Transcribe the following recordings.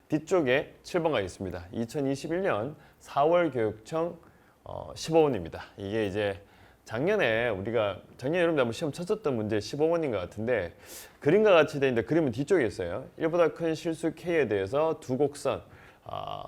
뒤쪽에 7번 가겠습니다. 2021년 4월 교육청 15원입니다. 이게 이제 작년에 여러분들 한번 시험 쳤었던 문제 15원인 것 같은데 그림과 같이 되어 있는데 그림은 뒤쪽에 있어요. 1보다 큰 실수 K에 대해서 두 곡선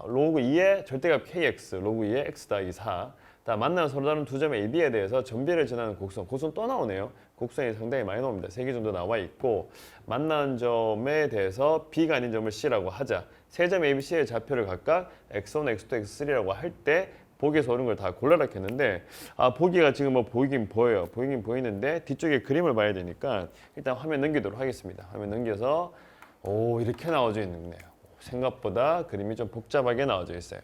로그 2의 절대값 KX, 로그 2의 X 더하기 4 만나는 서로 다른 두 점 AB에 대해서 전비를 지나는 곡선 또 나오네요. 곡선이 상당히 많이 나옵니다. 3개 정도 나와 있고 만나는 점에 대해서 B가 아닌 점을 C라고 하자. 세 점 ABC의 좌표를 각각 X1, X2, X3라고 할 때 보기에서 오는 걸 다 골라라 했는데 보기가 지금 뭐 보이긴 보이는데 뒤쪽에 그림을 봐야 되니까 일단 화면 넘기도록 하겠습니다. 화면 넘겨서 이렇게 나와져 있네요. 생각보다 그림이 좀 복잡하게 나와져 있어요.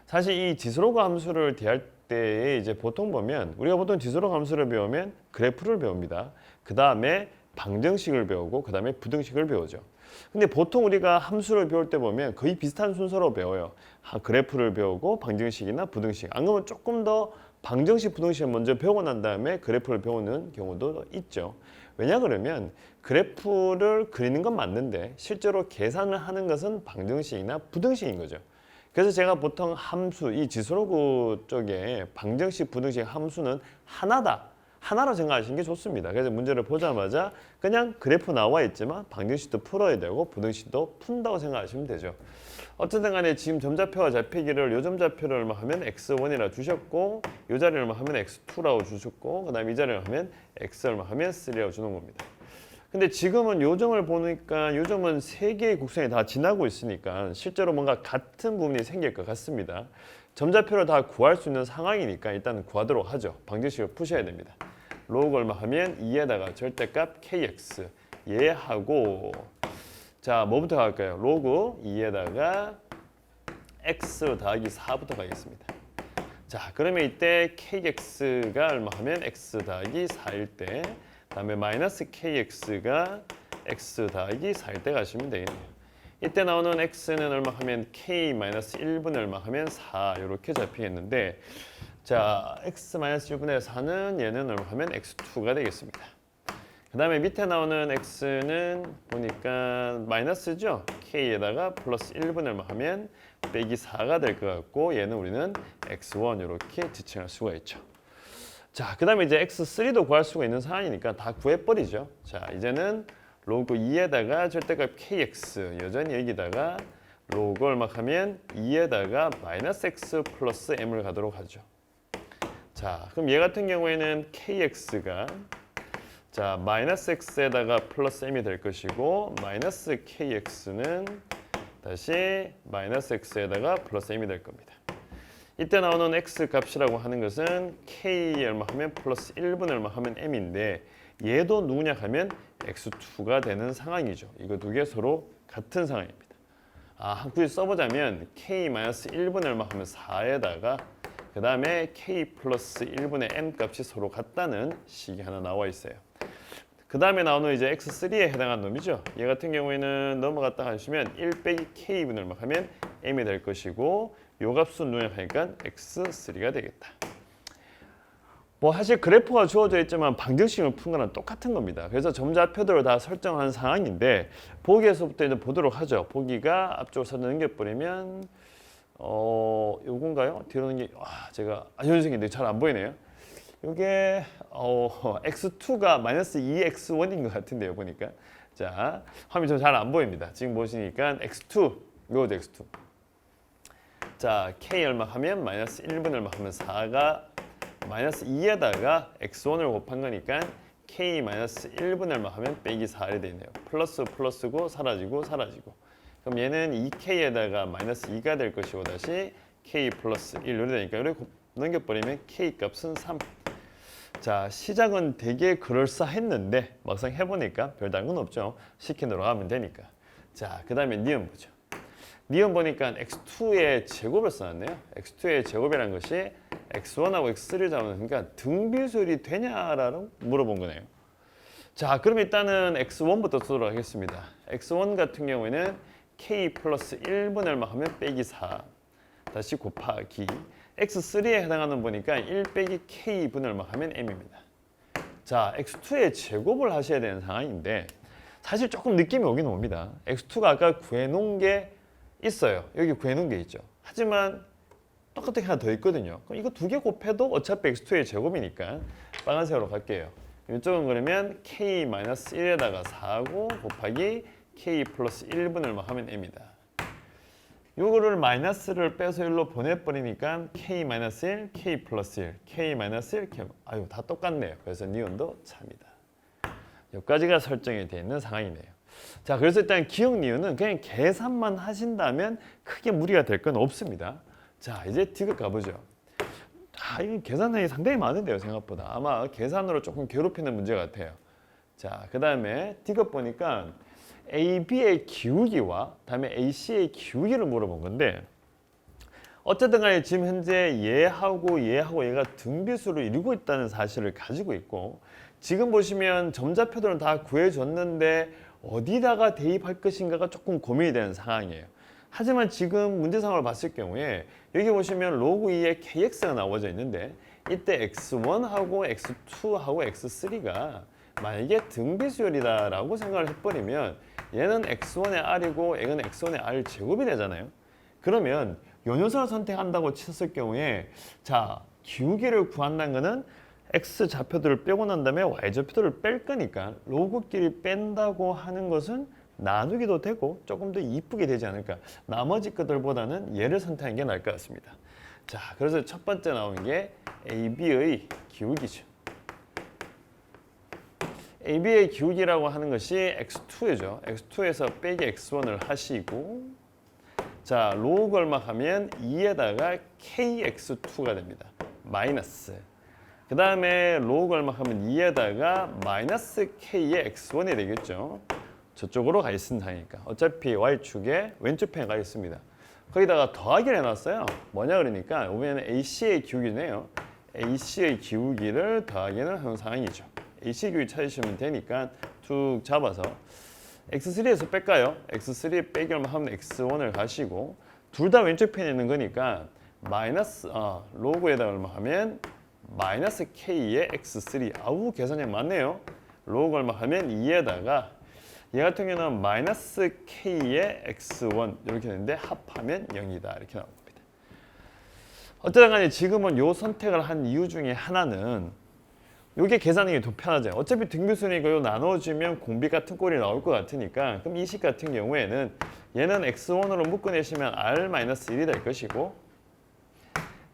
사실 이 지수로그 함수를 대할 때 이제 보통 보면 우리가 보통 지수로그 함수를 배우면 그래프를 배웁니다. 그 다음에 방정식을 배우고 그 다음에 부등식을 배우죠. 근데 보통 우리가 함수를 배울 때 보면 거의 비슷한 순서로 배워요. 그래프를 배우고 방정식이나 부등식. 안 그러면 조금 더 방정식, 부등식을 먼저 배우고 난 다음에 그래프를 배우는 경우도 있죠. 왜냐 그러면 그래프를 그리는 건 맞는데 실제로 계산을 하는 것은 방정식이나 부등식인 거죠. 그래서 제가 보통 함수, 이 지수로그 쪽에 방정식, 부등식 함수는 하나로 생각하시는 게 좋습니다. 그래서 문제를 보자마자 그냥 그래프 나와 있지만 방정식도 풀어야 되고 부등식도 푼다고 생각하시면 되죠. 어쨌든 간에 지금 점좌표와 잡히기를 요 점좌표를 얼마 하면 x1이라 주셨고 요 자리를 얼마 하면 x2라고 주셨고 그 다음에 이 자리를 하면 x 얼마 하면 3라고 주는 겁니다. 근데 지금은 요 점을 보니까 요 점은 세 개의 곡선이 다 지나고 있으니까 실제로 뭔가 같은 부분이 생길 것 같습니다. 점좌표를 다 구할 수 있는 상황이니까 일단 구하도록 하죠. 방정식을 푸셔야 됩니다. 로그 얼마 하면 2에다가 절대값 kx 얘하고 자 뭐부터 갈까요? 로그 2에다가 x 더하기 4부터 가겠습니다. 자 그러면 이때 kx가 얼마 하면 x 더하기 4일 때 다음에 마이너스 kx가 x 더하기 4일 때 가시면 되겠네요. 이때 나오는 x는 얼마 하면 k 마이너스 1분의 얼마 하면 4 이렇게 잡히겠는데 자 x 마이너스 1분의 4는 얘는 얼마 하면 x2가 되겠습니다. 그 다음에 밑에 나오는 x는 보니까 마이너스죠. k에다가 플러스 1분의 얼마 하면 빼기 4가 될 것 같고 얘는 우리는 x1 이렇게 지칭할 수가 있죠. 자, 그 다음에 이제 x3도 구할 수가 있는 상황이니까 다 구해버리죠. 자, 이제는 로그 2에다가 절대값 kx 여전히 여기다가 로그 얼마 하면 2에다가 마이너스 x 플러스 m을 가도록 하죠. 자, 그럼 얘 같은 경우에는 kx가 자 마이너스 x에다가 플러스 m이 될 것이고 마이너스 kx는 다시 마이너스 x에다가 플러스 m이 될 겁니다. 이때 나오는 x 값이라고 하는 것은 k 얼마 하면 플러스 1분의 얼마 하면 m인데 얘도 누구냐 하면 x2가 되는 상황이죠. 이거 두 개 서로 같은 상황입니다. 굳이 써보자면 k 마이너스 1분의 얼마 하면 4에다가 그 다음에 k 플러스 1분의 m 값이 서로 같다는 식이 하나 나와 있어요. 그 다음에 나오는 이제 x3에 해당하는 놈이죠. 얘 같은 경우에는 넘어갔다 하시면 1 빼기 k분을 얼마 하면 m이 될 것이고 요 값은 누락하니까 x3가 되겠다. 뭐 사실 그래프가 주어져 있지만 방정식을 푼 거랑 똑같은 겁니다. 그래서 점좌표들을 다 설정한 상황인데 보기에서부터 이제 보도록 하죠. 보기가 앞쪽으로 살짝 넘겨버리면 요건가요? 뒤로 넘기 제가 선생님 잘 안 보이네요. 이게 x2가 마이너스 2x1인 것 같은데요 보니까 자 화면이 좀 잘 안 보입니다. 지금 보시니까 x2 요거도 x2 자 k 얼마 하면 마이너스 1분 얼마 하면 4가 마이너스 2에다가 x1을 곱한 거니까 k 마이너스 1분 얼마 하면 빼기 4를 되네요. 플러스 플러스고 사라지고 그럼 얘는 2k에다가 마이너스 2가 될 것이고 다시 k 플러스 1 이렇게 되니까 이렇게 넘겨버리면 k 값은 3. 자 시작은 되게 그럴싸했는데 막상 해보니까 별다른 건 없죠. 시킨 대로 하면 되니까. 자 그 다음에 니은 보죠. 니은 보니까 x2의 제곱을 써놨네요. x2의 제곱이라는 것이 x1하고 x3를 잡으니까 등비수열이 되냐라고 물어본 거네요. 자 그럼 일단은 x1부터 쓰도록 하겠습니다. x1 같은 경우에는 k 플러스 1분의 얼마 하면 빼기 4 다시 곱하기 x3에 해당하는 보니까 1 빼기 k분의 얼마 하면 m입니다. 자 x2의 제곱을 하셔야 되는 상황인데 사실 조금 느낌이 오긴 옵니다. x2가 아까 구해놓은 게 있어요. 여기 구해놓은 게 있죠. 하지만 똑같은 게 하나 더 있거든요. 그럼 이거 두 개 곱해도 어차피 x2의 제곱이니까 빨간색으로 갈게요. 이쪽은 그러면 k-1에다가 4고 곱하기 k 플러스 1분을 막 하면 m이다. 요거를 마이너스를 빼서 1로 보내버리니까 k-1, k 플러스 1, k-1, k 아유 다 똑같네요. 그래서 니온도 차입니다. 여기까지가 설정이 되어 있는 상황이네요. 자, 그래서 일단 기억 니은은 그냥 계산만 하신다면 크게 무리가 될 건 없습니다. 자, 이제 디귿 가보죠. 이 계산량이 상당히 많은데요, 생각보다. 아마 계산으로 조금 괴롭히는 문제 같아요. 자, 그 다음에 디귿 보니까 AB의 기울기와 다음에 AC의 기울기를 물어본 건데 어쨌든 간에 지금 현재 얘하고 얘가 등비수를 이루고 있다는 사실을 가지고 있고 지금 보시면 점좌표들은 다 구해줬는데 어디다가 대입할 것인가가 조금 고민이 되는 상황이에요. 하지만 지금 문제 상황을 봤을 경우에 여기 보시면 로그 2에 kx가 나와져 있는데 이때 x1하고 x2하고 x3가 만약에 등비수열이다라고 생각을 해버리면 얘는 x1의 r이고 얘는 x1의 r 제곱이 되잖아요. 그러면 요 녀석을 선택한다고 쳤을 경우에 자 기울기를 구한다는 거는 x 좌표들을 빼고 난 다음에 y 좌표들을 뺄 거니까 로그끼리 뺀다고 하는 것은 나누기도 되고 조금 더 이쁘게 되지 않을까. 나머지 것들보다는 얘를 선택하는 게 나을 것 같습니다. 자, 그래서 첫 번째 나온 게 AB의 기울기죠. AB의 기울기라고 하는 것이 x2죠. x2에서 빼기 x1을 하시고 자, 로그 얼마 하면 2에다가 kx2가 됩니다. 마이너스. 그 다음에 로그 얼마 하면 2에다가 마이너스 k의 x1이 되겠죠. 저쪽으로 가 있는 상이니까 어차피 y축에 왼쪽 편에 가 있습니다. 거기다가 더하기를 해놨어요. 뭐냐 그러니까 이번에는 AC의 기울기네요. AC의 기울기를 더하기는 하는 상황이죠. AC 기울기 찾으시면 되니까 툭 잡아서 x3에서 뺄까요? x3 빼기 얼마 하면 x1을 가시고 둘 다 왼쪽 편에 있는 거니까 마이너스 로그에다 얼마 하면 마이너스 k의 x3 아우 계산량 많네요. 로그 얼마 하면 2에다가 얘 같은 경우는 마이너스 k의 x1 이렇게 되는데 합하면 0이다 이렇게 나옵니다. 어쨌든 간에 지금은 요 선택을 한 이유 중에 하나는 요게 계산하기 더 편하죠. 어차피 등비수니까 요 나눠주면 공비 같은 꼴이 나올 것 같으니까 그럼 이 식 같은 경우에는 얘는 x1으로 묶어내시면 r-1이 될 것이고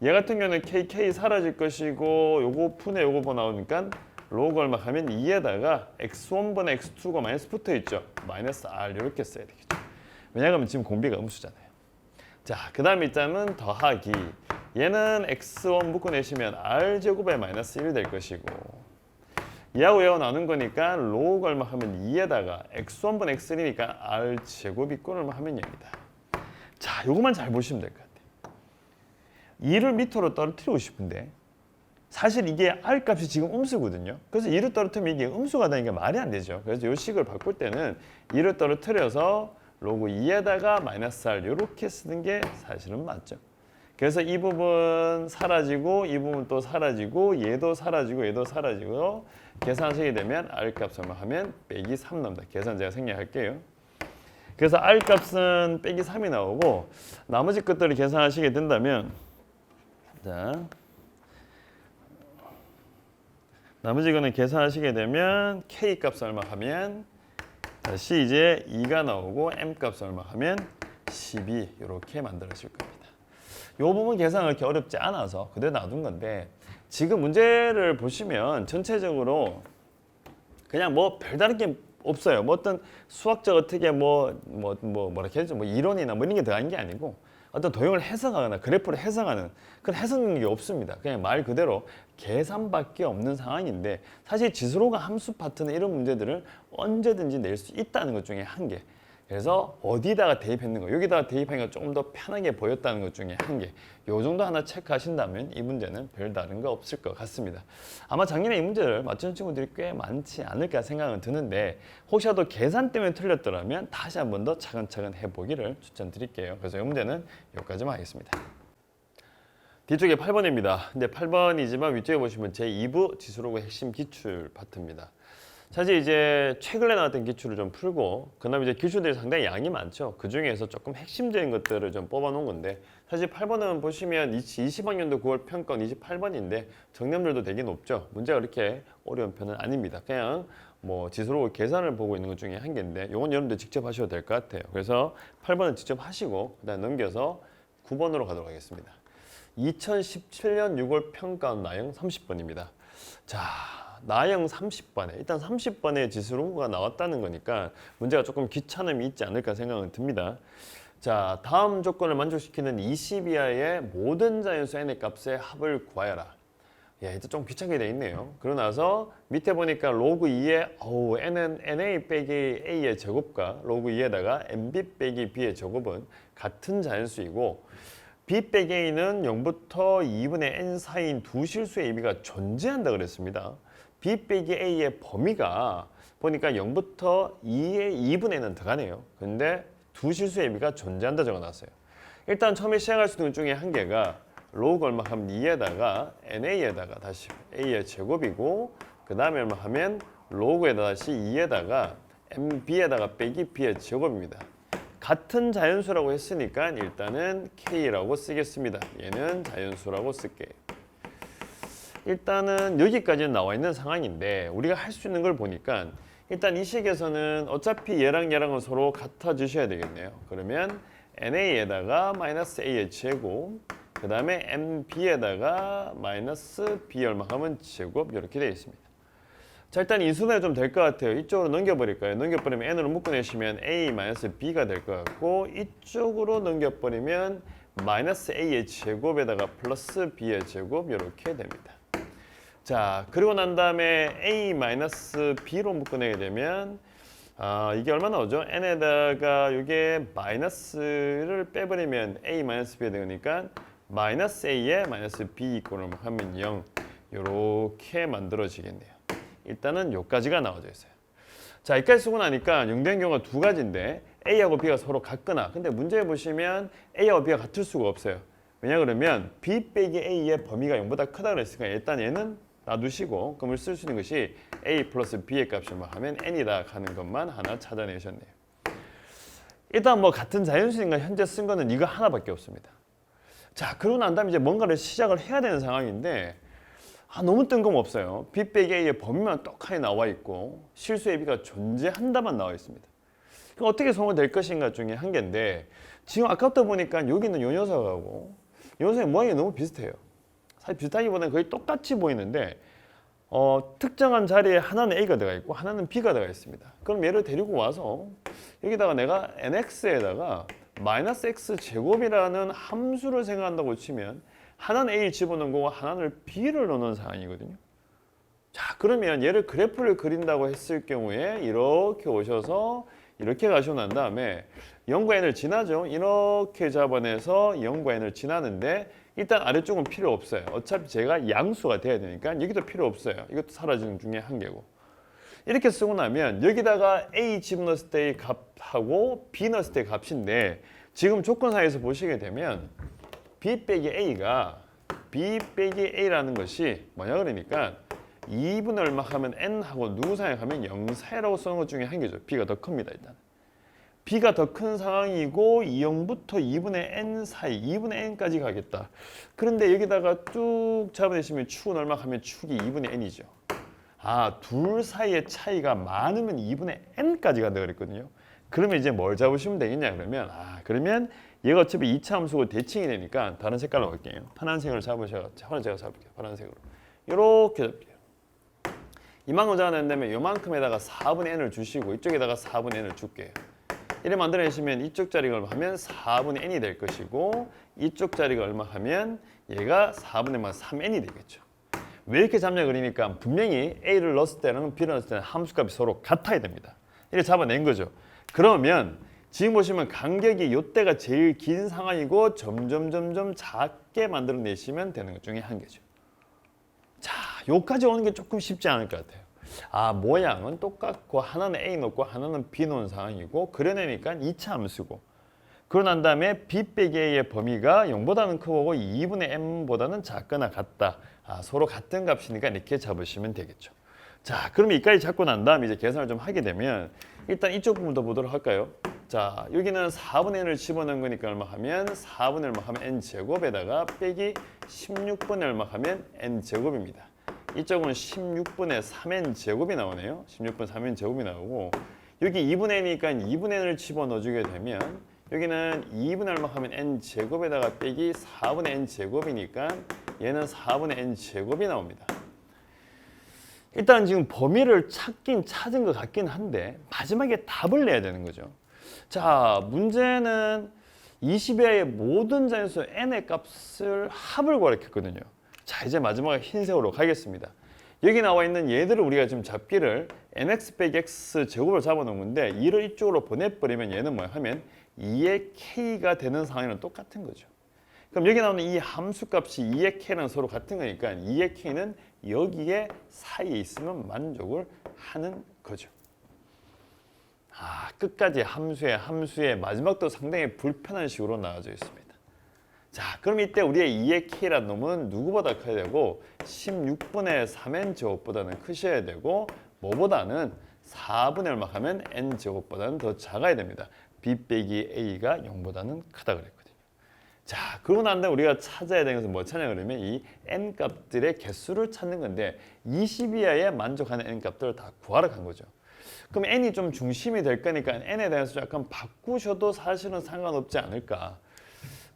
얘 같은 경우는 kk 사라질 것이고 요거 푼에 요거 뭐 나오니까 로그 얼마 하면 2에다가 x1분의 x2가 마이너스 붙어 있죠. 마이너스 r 이렇게 써야 되겠죠. 왜냐하면 지금 공비가 음수잖아요. 자, 그 다음 입장은 더하기. 얘는 x1 묶어내시면 r제곱에 마이너스 1이 될 것이고 얘하고 얘하고 나눈 거니까 로그 얼마 하면 2에다가 x1분의 x3니까 r제곱 있고 얼마 하면 0이다. 자, 요것만 잘 보시면 될 것 같아요. 2를 밑으로 떨어뜨리고 싶은데 사실 이게 r 값이 지금 음수거든요. 그래서 2를 떨어뜨리면 이게 음수가 되니까 말이 안 되죠. 그래서 이 식을 바꿀 때는 2를 떨어뜨려서 로그 2에다가 마이너스 r 이렇게 쓰는 게 사실은 맞죠. 그래서 이 부분 사라지고 이 부분 또 사라지고 얘도 사라지고 얘도 사라지고 계산하시게 되면 r 값 얼마 하면 빼기 3 나옵니다. 계산 제가 생략할게요. 그래서 r 값은 빼기 3이 나오고 나머지 것들을 계산하시게 된다면 자 나머지 거는 계산하시게 되면 k 값 얼마 하면 다시 이제 2가 나오고 m 값 얼마 하면 12 이렇게 만들어질 겁니다. 이 부분 계산은 그렇게 어렵지 않아서 그대로 놔둔 건데 지금 문제를 보시면 전체적으로 그냥 뭐 별다른 게 없어요. 뭐 어떤 수학적 어떻게 뭐라 해야죠? 뭐 이론이나 뭐 이런 게 들어간 게 아니고 어떤 도형을 해석하거나 그래프를 해석하는 그런 해석 능력이 없습니다. 그냥 말 그대로 계산밖에 없는 상황인데 사실 지수로가 함수 파트는 이런 문제들을 언제든지 낼 수 있다는 것 중에 한 개. 그래서 어디다가 대입했는 거, 여기다가 대입하니까 조금 더 편하게 보였다는 것 중에 한 개. 요 정도 하나 체크하신다면 이 문제는 별다른 거 없을 것 같습니다. 아마 작년에 이 문제를 맞춘 친구들이 꽤 많지 않을까 생각은 드는데 혹시라도 계산 때문에 틀렸더라면 다시 한 번 더 차근차근 해보기를 추천드릴게요. 그래서 이 문제는 여기까지만 하겠습니다. 뒤쪽에 8번입니다. 근데 8번이지만 위쪽에 보시면 제2부 지수로그 핵심 기출 파트입니다. 사실 이제 최근에 나왔던 기출을 좀 풀고 그다음에 이제 기출들이 상당히 양이 많죠. 그 중에서 조금 핵심적인 것들을 좀 뽑아 놓은 건데 사실 8번은 보시면 20학년도 9월 평가원 28번인데 정답률도 되게 높죠. 문제가 그렇게 어려운 편은 아닙니다. 그냥 뭐 지수로 계산을 보고 있는 것 중에 한 개인데 이건 여러분들 직접 하셔도 될 것 같아요. 그래서 8번은 직접 하시고 그다음 넘겨서 9번으로 가도록 하겠습니다. 2017년 6월 평가원 나형 30번입니다. 자, 나형 30번에 일단 30번의 지수로가 나왔다는 거니까 문제가 조금 귀찮음이 있지 않을까 생각은 듭니다. 자, 다음 조건을 만족시키는 20 이하의 모든 자연수 n의 값의 합을 구하여라. 예, 일단 좀 귀찮게 돼 있네요. 그러고 나서 밑에 보니까 로그 2의 n은 na 빼기 a의 제곱과 로그 2에다가 nb 빼기 b의 제곱은 같은 자연수이고 b 빼기 a는 0부터 2분의 n 사이인 두 실수의 ab가 존재한다 그랬습니다. b 빼기 a의 범위가 보니까 0부터 2분의 n은 들어가네요. 근데 두 실수의 ab가 존재한다 적어놨어요. 일단 처음에 시작할 수 있는 것 중에 한 개가 로그 얼마 하면 2에다가 na에다가 다시 a의 제곱이고 그 다음에 얼마 하면 로그에다 다시 2에다가 mb에다가 빼기 b의 제곱입니다. 같은 자연수라고 했으니까 일단은 k라고 쓰겠습니다. 얘는 자연수라고 쓸게요. 일단은 여기까지는 나와 있는 상황인데 우리가 할 수 있는 걸 보니까 일단 이 식에서는 어차피 얘랑 얘랑은 서로 같아 주셔야 되겠네요. 그러면 na에다가 마이너스 a의 제곱 그 다음에 mb에다가 마이너스 b 얼마 하면 제곱 이렇게 되어 있습니다. 자, 일단 이 순서가 좀 될 것 같아요. 이쪽으로 넘겨버릴까요? 넘겨버리면 n으로 묶어내시면 a 마이너스 b가 될 것 같고 이쪽으로 넘겨버리면 마이너스 a의 제곱에다가 플러스 b의 제곱 이렇게 됩니다. 자, 그리고 난 다음에 a 마이너스 b로 묶어내게 되면 이게 얼마 나오죠? n에다가 이게 마이너스를 빼버리면 a 마이너스 b가 되니까 마이너스 a에 마이너스 b 이꼴을 하면 0 이렇게 만들어지겠네요. 일단은 여기까지가 나와져 있어요. 자, 여기까지 쓰고 나니까 0된 경우가 두 가지인데 A하고 B가 서로 같거나 근데 문제에 보시면 A하고 B가 같을 수가 없어요. 왜냐 그러면 B 빼기 A의 범위가 0보다 크다 그랬으니까 일단 얘는 놔두시고 그럼 쓸 수 있는 것이 A 플러스 B의 값을 하면 N이다 하는 것만 하나 찾아내셨네요. 일단 뭐 같은 자연수니까 현재 쓴 거는 이거 하나밖에 없습니다. 자, 그러고 난 다음에 이제 뭔가를 시작을 해야 되는 상황인데 너무 뜬금없어요. B 빼기 A의 범위만 똑하니 나와 있고 실수의 B가 존재한다만 나와 있습니다. 그럼 어떻게 소모될 것인가 중에 한 개인데 지금 아까부터 보니까 여기 있는 요 녀석하고 이 녀석의 모양이 너무 비슷해요. 사실 비슷하기보다는 거의 똑같이 보이는데 특정한 자리에 하나는 A가 들어가 있고 하나는 B가 들어가 있습니다. 그럼 얘를 데리고 와서 여기다가 내가 nx에다가 마이너스 x 제곱이라는 함수를 생각한다고 치면 하나는 A를 집어넣은 거고 하나는 B를 넣는 상황이거든요. 자, 그러면 얘를 그래프를 그린다고 했을 경우에 이렇게 오셔서 이렇게 가시고 난 다음에 0과 n을 지나죠. 이렇게 잡아내서 0과 n을 지나는데 일단 아래쪽은 필요 없어요. 어차피 제가 양수가 돼야 되니까 여기도 필요 없어요. 이것도 사라지는 중에 한 개고. 이렇게 쓰고 나면 여기다가 A 집어넣었을 때의 값하고 B 넣었을 때의 값인데 지금 조건상에서 보시게 되면 B 빼기 A가 B 빼기 A라는 것이 뭐냐 그러니까 2분의 얼마 하면 N하고 누구 사이 하면 0 사이라고 쓰는 것 중에 한 개죠. B가 더 큽니다. 일단 B가 더 큰 상황이고 0부터 2분의 N 사이 2분의 N까지 가겠다. 그런데 여기다가 쭉 잡아내시면 축은 얼마 하면 축이 2분의 N이죠. 둘 사이의 차이가 많으면 2분의 N까지 간다 그랬거든요. 그러면 이제 뭘 잡으시면 되겠냐 그러면 그러면 얘가 어차피 2차 함수고 대칭이 되니까 다른 색깔로 갈게요. 파란색을 잡으셔가지고 하나 제가 잡을게요. 파란색으로 이렇게 잡을게요. 이만큼 잡아낸다면 이만큼에다가 4분의 n을 주시고 이쪽에다가 4분의 n을 줄게요. 이래 만들어내시면 이쪽 자리가 얼마 하면 4분의 n이 될 것이고 이쪽 자리가 얼마 하면 얘가 4분의 3n이 되겠죠. 왜 이렇게 잡냐 그러니까 분명히 a를 넣었을 때랑 b를 넣었을 때는 함수값이 서로 같아야 됩니다. 이렇게 잡아낸 거죠. 그러면 지금 보시면 간격이 이때가 제일 긴 상황이고 점점 작게 만들어내시면 되는 것 중에 한 개죠. 자, 여기까지 오는 게 조금 쉽지 않을 것 같아요. 모양은 똑같고 하나는 A 넣고 하나는 B 넣은 상황이고 그려내니까 2차 함수고 그러고 난 다음에 B 빼기 A의 범위가 0보다는 크고 2분의 M보다는 작거나 같다. 서로 같은 값이니까 이렇게 잡으시면 되겠죠. 자, 그러면 이까지 잡고 난 다음에 이제 계산을 좀 하게 되면 일단 이쪽 부분도 보도록 할까요? 자, 여기는 4분의 n을 집어넣은 거니까 얼마 하면 4분의 얼마 하면 n제곱에다가 빼기 16분의 얼마 하면 n제곱입니다. 이쪽은 16분의 3n제곱이 나오네요. 16분의 3n제곱이 나오고 여기 2분의 n이니까 2분의 n을 집어넣어주게 되면 여기는 2분의 얼마 하면 n제곱에다가 빼기 4분의 n제곱이니까 얘는 4분의 n제곱이 나옵니다. 일단 지금 범위를 찾은 것 같긴 한데 마지막에 답을 내야 되는 거죠. 자, 문제는 20이하의 모든 자연수 n의 값을 합을 구하라 했거든요. 자, 이제 마지막에 흰색으로 가겠습니다. 여기 나와 있는 얘들을 우리가 지금 잡기를 nx 빼기 x 제곱을 잡아놓은 건데 이를 이쪽으로 보내버리면 얘는 뭐야 하면 2의 k가 되는 상황이랑 똑같은 거죠. 그럼 여기 나오는 이 함수 값이 2의 k랑 서로 같은 거니까 2의 k는 여기에 사이에 있으면 만족을 하는 거죠. 끝까지 함수의 마지막도 상당히 불편한 식으로 나와져 있습니다. 자, 그럼 이때 우리의 2의 k라는 놈은 누구보다 커야 되고 16분의 3n제곱보다는 크셔야 되고 뭐보다는 4분의 얼마 하면 n제곱보다는 더 작아야 됩니다. b 빼기 a가 0보다는 크다 그랬거든요. 자, 그러고 난 다음에 우리가 찾아야 되는 것은 뭐 찾냐 그러면 이 n 값들의 개수를 찾는 건데 20 이하에 만족하는 n 값들을 다 구하러 간 거죠. 그럼 n이 좀 중심이 될 거니까 n에 대해서 약간 바꾸셔도 사실은 상관없지 않을까.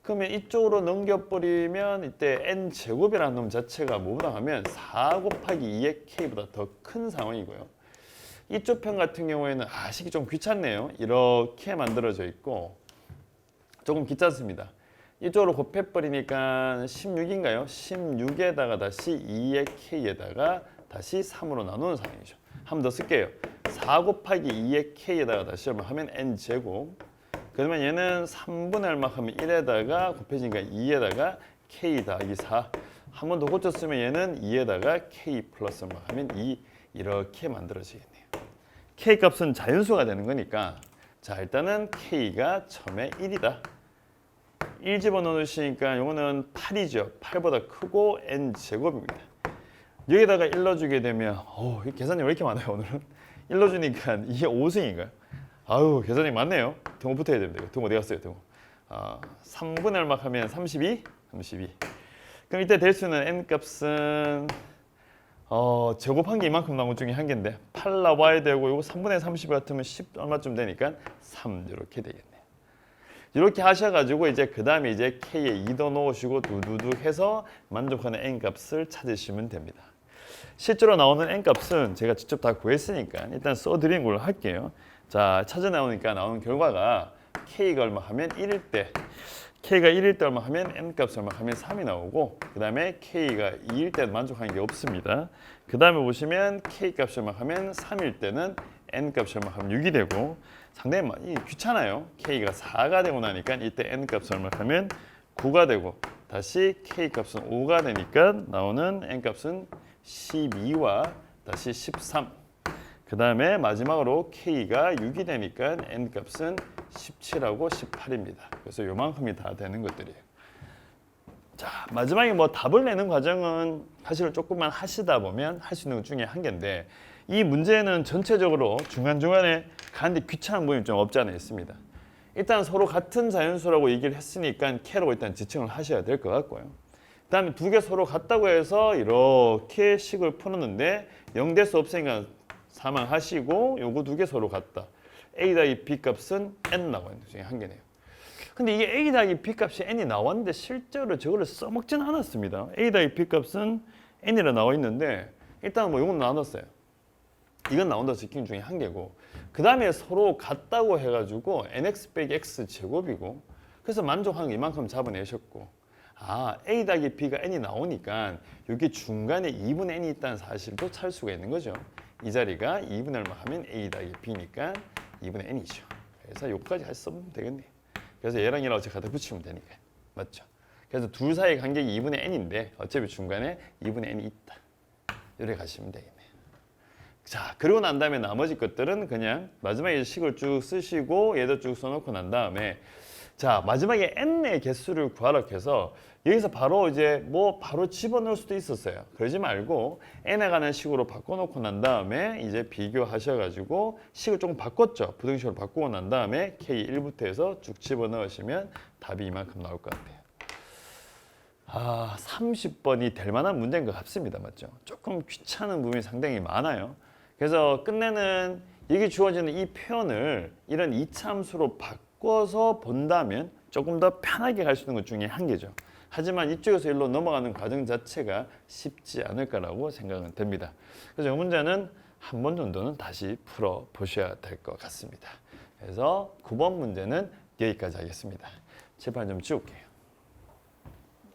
그러면 이쪽으로 넘겨버리면 이때 n제곱이라는 놈 자체가 뭐보다 하면 4 곱하기 2의 k보다 더 큰 상황이고요. 이쪽 편 같은 경우에는 식이 좀 귀찮네요. 이렇게 만들어져 있고 조금 귀찮습니다. 이쪽으로 곱해버리니까 16인가요? 16에다가 다시 2의 k에다가 다시 3으로 나누는 상황이죠. 한 번 더 쓸게요. 4 곱하기 2의 k에다가 다시 하면 n제곱. 그러면 얘는 3분의 얼마 하면 1에다가 곱해지니까 2에다가 k 더하기 4. 한 번 더 고쳤으면 얘는 2에다가 k 플러스 얼마 하면 2 이렇게 만들어지겠네요. k 값은 자연수가 되는 거니까 자, 일단은 k가 처음에 1이다. 1 집어넣으시니까 이거는 8이죠. 8보다 크고 n제곱입니다. 여기다가 1 넣어주게 되면 이 계산이 왜 이렇게 많아요 오늘은? 1 넣어주니까 이게 5승인가요? 아유, 계산이 많네요. 등호 붙어야 됩니다. 등호 어디 갔어요? 등호. 3분의 얼마 하면 32? 32. 그럼 이때 될 수 있는 n 값은 제곱한 게 이만큼 나온 것 중에 한 개인데 8 나와야 되고 이거 3분의 30 같으면 10 얼마쯤 되니까 3 이렇게 되겠네요. 이렇게 하셔가지고 이제 그 다음에 이제 k에 2더 넣으시고 두두둑 해서 만족하는 n 값을 찾으시면 됩니다. 실제로 나오는 n 값은 제가 직접 다 구했으니까 일단 써드린 걸로 할게요. 자, 찾아 나오니까 나오는 결과가 k가 얼마 하면 1일 때 k가 1일 때 얼마 하면 n 값이 얼마 하면 3이 나오고 그 다음에 k가 2일 때 만족하는 게 없습니다. 그 다음에 보시면 k 값이 얼마 하면 3일 때는 n 값이 얼마 하면 6이 되고 상당히 귀찮아요. k가 4가 되고 나니까 이때 n 값이 얼마 하면 9가 되고 다시 k 값은 5가 되니까 나오는 n 값은 12와 다시 13. 그 다음에 마지막으로 k가 6이 되니까 n 값은 17하고 18입니다. 그래서 요만큼이 다 되는 것들이에요. 자, 마지막에 뭐 답을 내는 과정은 사실 조금만 하시다 보면 할 수 있는 것 중에 한 개인데 이 문제는 전체적으로 중간중간에 가는데 귀찮은 부분이 좀 없지 않아 있습니다. 일단 서로 같은 자연수라고 얘기를 했으니까 k라고 일단 지칭을 하셔야 될 것 같고요. 그 다음에 두 개 서로 같다고 해서 이렇게 식을 풀었는데 0 될 수 없으니까 사망하시고 요거 두 개 서로 같다. a 더하기 b 값은 n 나와 있는 것 중에 한 개네요. 근데 이게 a 더하기 b 값이 n이 나왔는데 실제로 저거를 써먹지는 않았습니다. a 더하기 b 값은 n이라 나와 있는데 일단 뭐 이건 나눴어요. 이건 나온다 지킨 중에 한 개고 그 다음에 서로 같다고 해가지고 nx 빼기 x 제곱이고 그래서 만족하는 게 이만큼 잡아내셨고 a 더하기 b가 n이 나오니까 여기 중간에 2분의 n이 있다는 사실도 찾을 수가 있는 거죠. 이 자리가 2분의 얼마 하면 a 더하기 b니까 2분의 n이죠. 그래서 여기까지 쓰면 되겠네요. 그래서 얘랑 얘랑 어차피 갖다 붙이면 되니까. 맞죠? 그래서 둘 사이의 간격이 2분의 n인데 어차피 중간에 2분의 n이 있다. 이렇게 가시면 되겠네요. 자, 그리고 난 다음에 나머지 것들은 그냥 마지막에 식을 쭉 쓰시고 얘도 쭉 써놓고 난 다음에 자, 마지막에 n의 개수를 구하라 해서 여기서 바로 이제 뭐 바로 집어넣을 수도 있었어요. 그러지 말고 n에 관한 식으로 바꿔놓고 난 다음에 이제 비교하셔가지고 식을 조금 바꿨죠. 부등식으로 바꾸고 난 다음에 k1부터 해서 쭉 집어넣으시면 답이 이만큼 나올 것 같아요. 30번이 될 만한 문제인 것 같습니다. 맞죠? 조금 귀찮은 부분이 상당히 많아요. 그래서 끝내는 여기 주어지는 이 표현을 이런 이차함수로 바꿔서 본다면 조금 더 편하게 갈 수 있는 것 중에 한 개죠. 하지만 이쪽에서 일로 넘어가는 과정 자체가 쉽지 않을까라고 생각은 됩니다. 그래서 이 문제는 한 번 정도는 다시 풀어 보셔야 될 것 같습니다. 그래서 9번 문제는 여기까지 하겠습니다. 제발 좀 지울게요.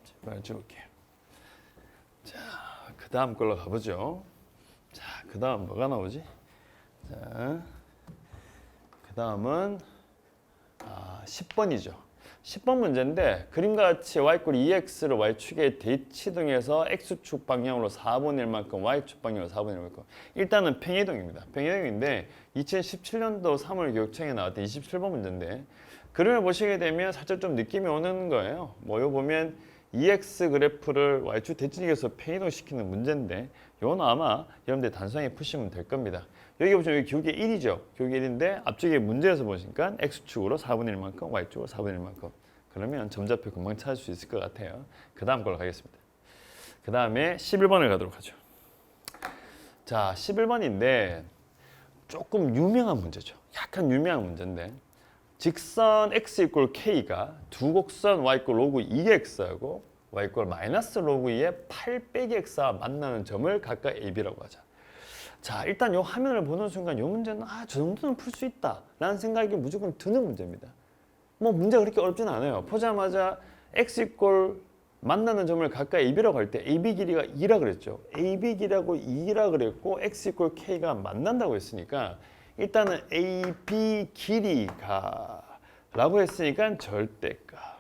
제발 지울게요. 자, 그 다음 걸로 가보죠. 자, 그 다음 뭐가 나오지? 자, 그 다음은 10번이죠. 10번 문제인데 그림과 같이 y꼴 2x를 y축의 대치동에서 x축 방향으로 4분의 1만큼 y축 방향으로 4분의 1만큼 일단은 평행이동입니다. 평행이동인데 2017년도 3월 교육청에 나왔던 27번 문제인데 그림을 보시게 되면 살짝 좀 느낌이 오는 거예요. 뭐 요 보면 2x 그래프를 y축 대칭에서 평행이동 시키는 문제인데 이건 아마 여러분들 단순하게 푸시면 될 겁니다. 여기 보시면 여기 교계 1이죠. 교계 1인데 앞쪽에 문제에서 보시니까 x축으로 4분의 1만큼 y축으로 4분의 1만큼 그러면 점좌표 금방 찾을 수 있을 것 같아요. 그 다음 걸로 가겠습니다. 그 다음에 11번을 가도록 하죠. 자, 11번인데 조금 유명한 문제죠. 약간 유명한 문제인데 직선 x 이꼴 k가 두 곡선 y 이꼴 로그 2x하고 y 이꼴 마이너스 로그 2의 8 빼기 x와 만나는 점을 각각 ab라고 하자. 자, 일단 이 화면을 보는 순간 이 문제는 저 정도는 풀 수 있다 라는 생각이 무조건 드는 문제입니다. 뭐 문제가 그렇게 어렵지는 않아요. 보자마자 x 이꼴 만나는 점을 각각 ab라고 할 때 ab 길이가 2라 그랬죠. ab 길이라고 2라 그랬고 x 이꼴 k가 만난다고 했으니까 일단은 ab 길이가 라고 했으니까 절대값.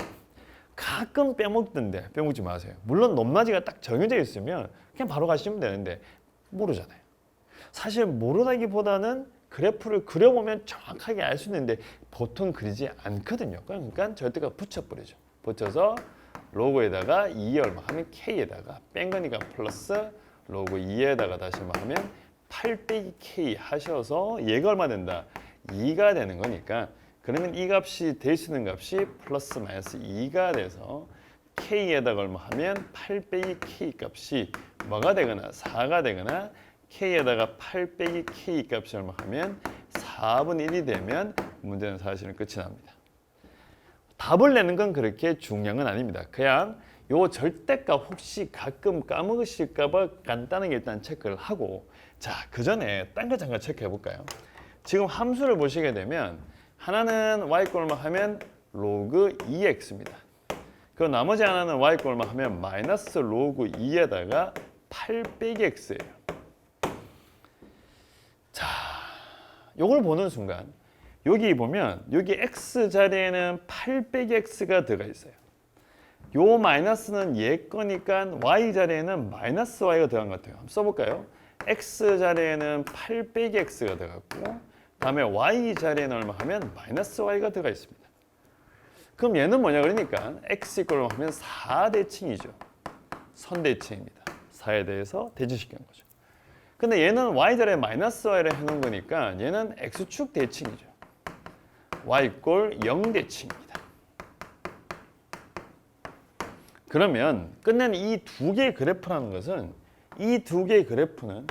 가끔 빼먹던데 빼먹지 마세요. 물론 높낮이가 딱 정해져 있으면 그냥 바로 가시면 되는데 모르잖아요. 사실 모르다기보다는 그래프를 그려보면 정확하게 알 수 있는데 보통 그리지 않거든요. 그러니까 절대값 붙여버리죠. 붙여서 로그에다가 2에 얼마 하면 k에다가 뺀 거니까 플러스 로그 2에다가 다시 뭐 하면 8 빼기 k 하셔서 얘가 얼마 된다? 2가 되는 거니까 그러면 이 값이 될 수 있는 값이 플러스 마이너스 2가 돼서 k에다가 얼마 하면 8 빼기 k 값이 뭐가 되거나 4가 되거나 k에다가 8 빼기 k 값이 얼마 하면 4분의 1이 되면 문제는 사실은 끝이 납니다. 답을 내는 건 그렇게 중요한 건 아닙니다. 그냥 요 절대값 혹시 가끔 까먹으실까 봐 간단하게 일단 체크를 하고 자, 그 전에 딴 거 잠깐 체크해 볼까요? 지금 함수를 보시게 되면 하나는 y꼴 얼마 하면 로그 2x입니다. 그 나머지 하나는 y꼴 얼마 하면 마이너스 로그 2에다가 8 빼기 x예요. 자, 요걸 보는 순간 여기 보면 여기 x 자리에는 8 빼기 x가 들어가 있어요. 요 마이너스는 얘 거니까 y 자리에는 마이너스 y가 들어간 것 같아요. 한번 써볼까요? x 자리에는 8 빼기 x가 들어갔고 다음에 y 자리에는 얼마 하면 마이너스 y가 들어가 있습니다. 그럼 얘는 뭐냐 그러니까 x 이꼴로 하면 4대칭이죠. 선대칭입니다. 4에 대해서 대칭시키는 거죠. 근데 얘는 y 자리에 마이너스 y를 해놓은 거니까 얘는 x축 대칭이죠. y 이꼴 0대칭입니다. 그러면 끝내는 이 두 개의 그래프라는 것은 이 두 개의 그래프는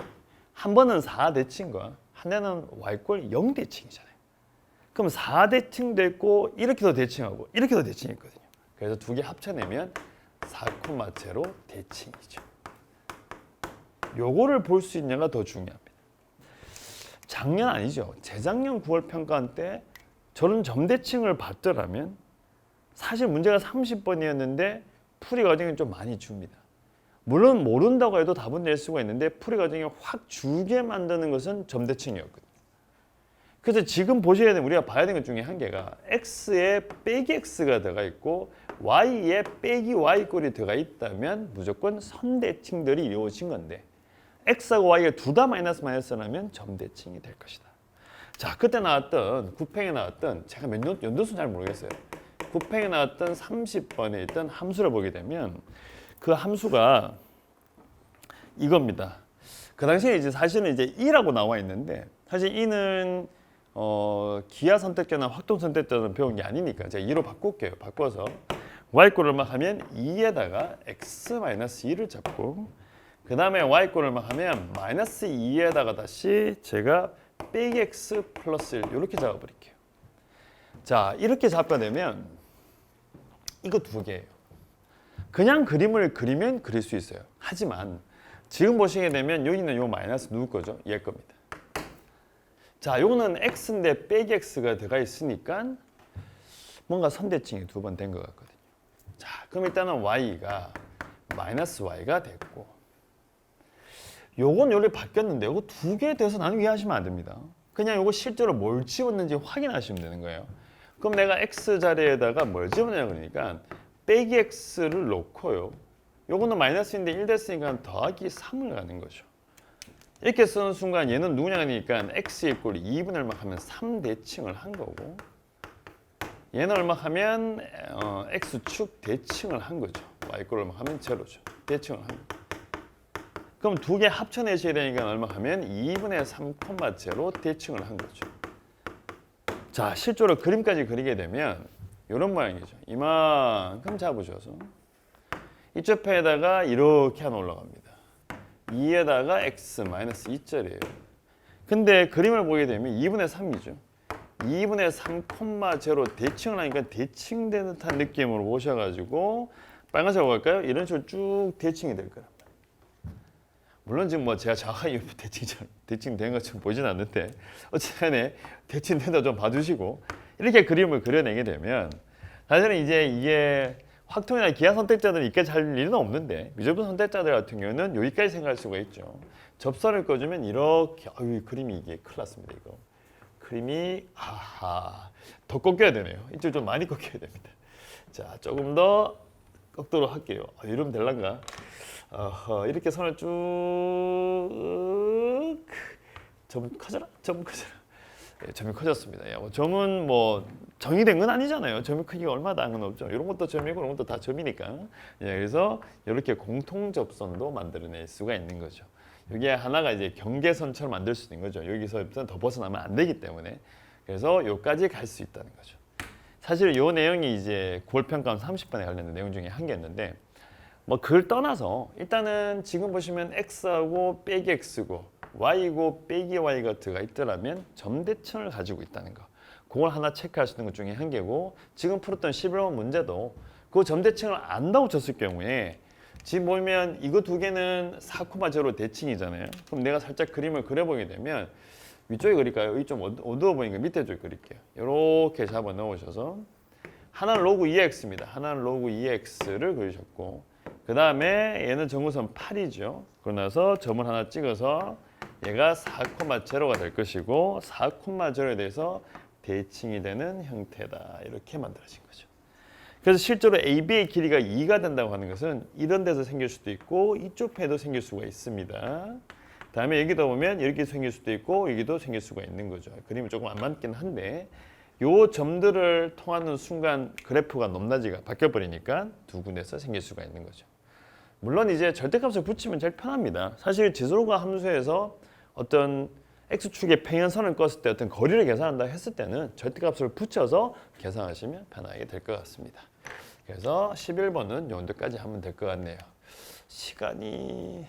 한 번은 4대칭과 한 대는 y꼴 0대칭이잖아요. 그럼 4대칭도 있고 이렇게도 대칭하고 이렇게도 대칭했거든요. 그래서 두 개 합쳐내면 4,0 대칭이죠. 요거를 볼 수 있냐가 더 중요합니다. 작년 아니죠. 재작년 9월 평가원 때 저런 점대칭을 봤더라면 사실 문제가 30번이었는데 풀이 과정이 좀 많이 줍니다. 물론 모른다고 해도 답은 낼 수가 있는데 풀이 과정이 확 주게 만드는 것은 점대칭이었거든요. 그래서 지금 보셔야 되는 우리가 봐야 되는 것 중에 한 개가 x에 빼기 x가 들어가 있고 y에 빼기 y꼴이 들어가 있다면 무조건 선대칭들이 이루어진 건데 x하고 y가 둘 다 마이너스 마이너스라면 점대칭이 될 것이다. 자, 그때 나왔던 구평에 나왔던 제가 몇 연도수는 잘 모르겠어요. 부평에 나왔던 30번에 있던 함수를 보게 되면 그 함수가 이겁니다. 그 당시에 이제 사실은 이제 2라고 나와 있는데 사실 2는 기하 선택자나 확동 선택자는 배운 게 아니니까 제가 2로 바꿀게요. 바꿔서 y꼴을 막 하면 2에다가 x-2를 잡고 그 다음에 y꼴을 막 하면 마이너스 2에다가 다시 제가 빼기 x 플러스 1 이렇게 잡아버릴게요. 자, 이렇게 잡아내면 이거 두 개예요. 그냥 그림을 그리면 그릴 수 있어요. 하지만 지금 보시게 되면 여기는 요 마이너스 누구 거죠? 얘 겁니다. 자, 요거는 x인데 빼기 x가 들어가 있으니까 뭔가 선대칭이 두 번 된 것 같거든요. 자, 그럼 일단은 y가 마이너스 y가 됐고 요건 요리 바뀌었는데 요거 두 개에 대해서 나는 이해하시면 안 됩니다. 그냥 요거 실제로 뭘 집었는지 확인하시면 되는 거예요. 그럼 내가 x 자리에다가 뭘 집었냐 그러니까 빼기 x를 놓고요. 요거는 마이너스인데 1 됐으니까 더하기 3을 가는 거죠. 이렇게 쓰는 순간 얘는 누구냐 하니까 x 이꼴 2분의 얼마 하면 3대칭을 한 거고 얘는 얼마 하면 x축 대칭을 한 거죠. y꼴 얼마 하면 제로죠. 대칭을 한 거죠. 그럼 두 개 합쳐내셔야 되니까 얼마 하면 2분의 3, 제로 대칭을 한 거죠. 자, 실제로 그림까지 그리게 되면 이런 모양이죠. 이만큼 잡으셔서 이쪽 편에다가 이렇게 하나 올라갑니다. 2에다가 x 마이너스 2짜리예요. 근데 그림을 보게 되면 2분의 3이죠. 2분의 3, 제로 대칭을 하니까 대칭되는 듯한 느낌으로 보셔가지고 빨간색으로 갈까요? 이런 식으로 쭉 대칭이 될 거란 말이에요. 물론 지금 뭐 제가 정확하게 대칭된 것처럼 보진 않는데 어쨌든 대칭된다 좀 봐주시고 이렇게 그림을 그려내게 되면 사실은 이제 이게 확통이나 기하 선택자들은 이까지 할 일은 없는데 미적분 선택자들 같은 경우는 여기까지 생각할 수가 있죠. 접선을 꺼주면 이렇게 그림이 이게 큰일 났습니다. 이거 그림이 더 꺾여야 되네요. 이쪽 좀 많이 꺾여야 됩니다. 자, 조금 더 꺾도록 할게요. 이러면 될란가? 이렇게 선을 쭉 점 커져라. 점이 커졌습니다. 점은 뭐 정의된 건 아니잖아요. 점의 크기가 얼마나 다른 건 없죠. 이런 것도 점이고 이런 것도 다 점이니까. 그래서 이렇게 공통 접선도 만들어낼 수가 있는 거죠. 이게 하나가 이제 경계선처럼 만들 수 있는 거죠. 여기서부터 더 벗어나면 안 되기 때문에. 그래서 여기까지 갈 수 있다는 거죠. 사실 이 내용이 이제 9월 평가원 30번에 관련된 내용 중에 한 개였는데 뭐 그걸 떠나서 일단은 지금 보시면 x하고 빼기 x고 y고 빼기 y가 들어가 있더라면 점대칭을 가지고 있다는 거. 그걸 하나 체크하시는 것 중에 한 개고 지금 풀었던 11번 문제도 그 점대칭을 안다고 쳤을 경우에 지금 보면 이거 두 개는 4,0 대칭이잖아요. 그럼 내가 살짝 그림을 그려보게 되면 위쪽에 그릴까요? 여기 좀 어두워 보이니까 밑에 쪽 그릴게요. 이렇게 잡아 넣으셔서 하나는 로그 2x입니다. 하나는 로그 2x를 그리셨고 그 다음에 얘는 정구선 8이죠. 그러고 나서 점을 하나 찍어서 얘가 4,0가 될 것이고 4,0에 대해서 대칭이 되는 형태다. 이렇게 만들어진 거죠. 그래서 실제로 AB의 길이가 2가 된다고 하는 것은 이런 데서 생길 수도 있고 이쪽 편에도 생길 수가 있습니다. 다음에 여기도 보면 이렇게 생길 수도 있고 여기도 생길 수가 있는 거죠. 그림이 조금 안 맞긴 한데 요 점들을 통하는 순간 그래프가 높낮이가 바뀌어버리니까 두 군데서 생길 수가 있는 거죠. 물론 이제 절대값을 붙이면 제일 편합니다. 사실 지수로가 함수에서 어떤 x축의 평행선을 껐을 때 어떤 거리를 계산한다 했을 때는 절대값을 붙여서 계산하시면 편하게 될 것 같습니다. 그래서 11번은 요 정도까지 하면 될 것 같네요. 시간이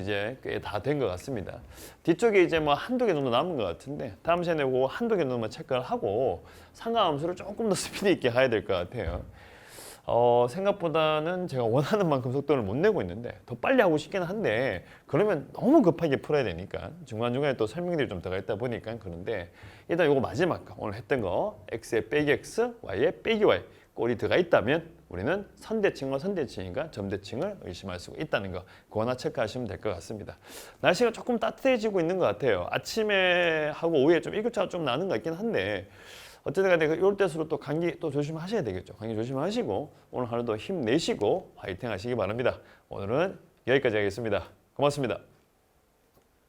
이제 꽤 다 된 것 같습니다. 뒤쪽에 이제 뭐 한두 개 정도 남은 것 같은데 다음 시간에 그 한두 개 정도만 체크를 하고 상가함수를 조금 더 스피드 있게 가야 될 것 같아요. 생각보다는 제가 원하는 만큼 속도를 못 내고 있는데 더 빨리 하고 싶긴 한데 그러면 너무 급하게 풀어야 되니까 중간중간에 또 설명들이 좀 들어가 있다 보니까 그런데 일단 요거 마지막 거 오늘 했던 거 x에 빼기 x, y에 빼기 y 꼴이 들어가 있다면 우리는 선대칭과 선대칭인가 점대칭을 의심할 수가 있다는 거 그거 하나 체크하시면 될 것 같습니다. 날씨가 조금 따뜻해지고 있는 것 같아요. 아침에 하고 오후에 좀 일교차가 좀 나는 것 같긴 한데 어쨌든 간에 이럴 때수록 또 감기 또 조심하셔야 되겠죠. 감기 조심하시고 오늘 하루도 힘내시고 화이팅 하시기 바랍니다. 오늘은 여기까지 하겠습니다. 고맙습니다.